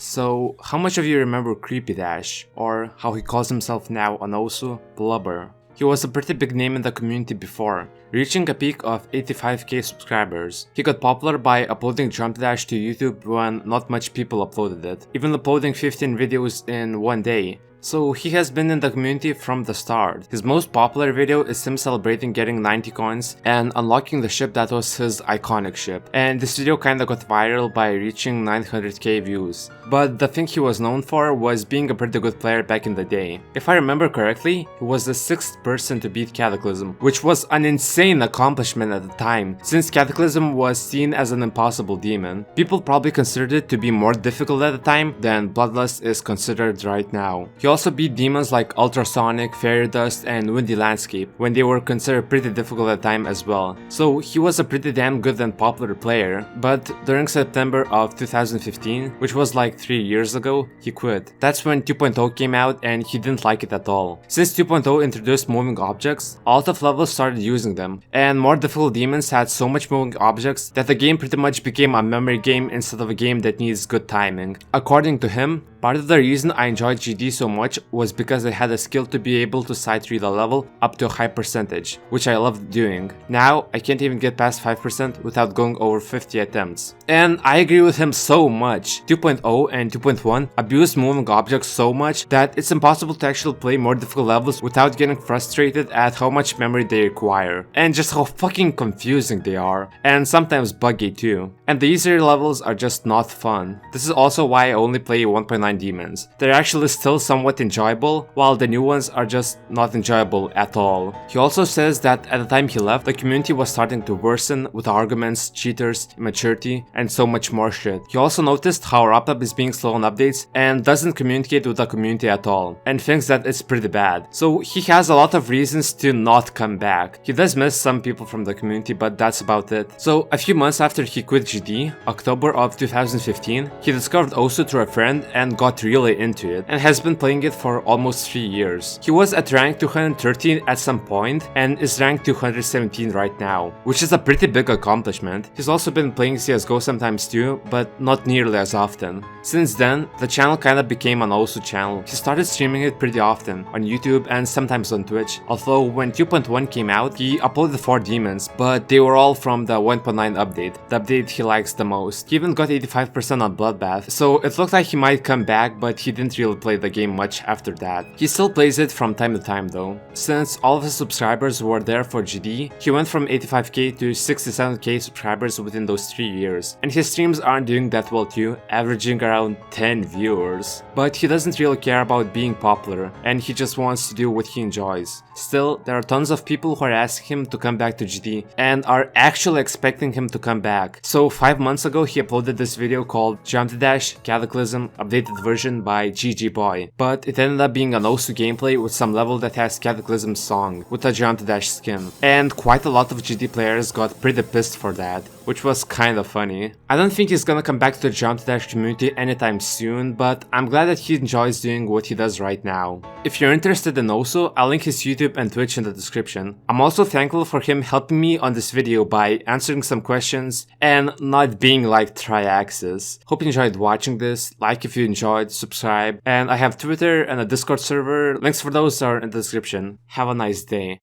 So, how much of you remember Creepy Dash, or how he calls himself now on Osu, Blubber? He was a pretty big name in the community before, reaching a peak of 85k subscribers. He got popular by uploading Jump Dash to YouTube when not much people uploaded it, even uploading 15 videos in one day. So he has been in the community from the start. His most popular video is him celebrating getting 90 coins and unlocking the ship that was his iconic ship. And this video kinda got viral by reaching 900k views. But the thing he was known for was being a pretty good player back in the day. If I remember correctly, he was the 6th person to beat Cataclysm, which was an insane accomplishment at the time, since Cataclysm was seen as an impossible demon. People probably considered it to be more difficult at the time than Bloodlust is considered right now. He also beat demons like Ultrasonic, Fairy Dust, and Windy Landscape when they were considered pretty difficult at the time as well. So he was a pretty damn good and popular player, but during September of 2015, which was like 3 years ago, he quit. That's when 2.0 came out and he didn't like it at all. Since 2.0 introduced moving objects, a lot of levels started using them, and more difficult demons had so much moving objects that the game pretty much became a memory game instead of a game that needs good timing. According to him, part of the reason I enjoyed GD so much was because I had a skill to be able to sight read a level up to a high percentage, which I loved doing. Now, I can't even get past 5% without going over 50 attempts. And I agree with him so much. 2.0 and 2.1 abuse moving objects so much that it's impossible to actually play more difficult levels without getting frustrated at how much memory they require, and just how fucking confusing they are, and sometimes buggy too. And the easier levels are just not fun. This is also why I only play 1.9 demons. They're actually still somewhat enjoyable, while the new ones are just not enjoyable at all. He also says that at the time he left, the community was starting to worsen with arguments, cheaters, immaturity, and so much more shit. He also noticed how Raptab is being slow on updates and doesn't communicate with the community at all, and thinks that it's pretty bad. So he has a lot of reasons to not come back. He does miss some people from the community, but that's about it. So a few months after he quit GD, October of 2015, he discovered Osu through a friend and got really into it, and has been playing it for almost 3 years. He was at rank 213 at some point and is rank 217 right now, which is a pretty big accomplishment. He's also been playing CSGO sometimes too, but not nearly as often. Since then, the channel kinda became an Osu channel. He started streaming it pretty often, on YouTube and sometimes on Twitch, although when 2.1 came out, he uploaded 4 demons, but they were all from the 1.9 update, the update he likes the most. He even got 85% on Bloodbath, so it looked like he might come back, but he didn't really play the game much after that. He still plays it from time to time though. Since all of his subscribers were there for GD, he went from 85k to 67k subscribers within those 3 years, and his streams aren't doing that well too, averaging around 10 viewers. But he doesn't really care about being popular, and he just wants to do what he enjoys. Still, there are tons of people who are asking him to come back to GD, and are actually expecting him to come back. So 5 months ago he uploaded this video called Jump Dash Cataclysm Updated Version by GG Boy, but it ended up being an Osu gameplay with some level that has Cataclysm's song, with a Jump Dash skin. And quite a lot of GD players got pretty pissed for that, which was kinda funny. I don't think he's gonna come back to the Jump Dash community anytime soon, but I'm glad that he enjoys doing what he does right now. If you're interested in Osu, I'll link his YouTube and Twitch in the description. I'm also thankful for him helping me on this video by answering some questions and not being like Triaxis. Hope you enjoyed watching this, like if you enjoyed, subscribe, and I have Twitter and a Discord server, links for those are in the description. Have a nice day.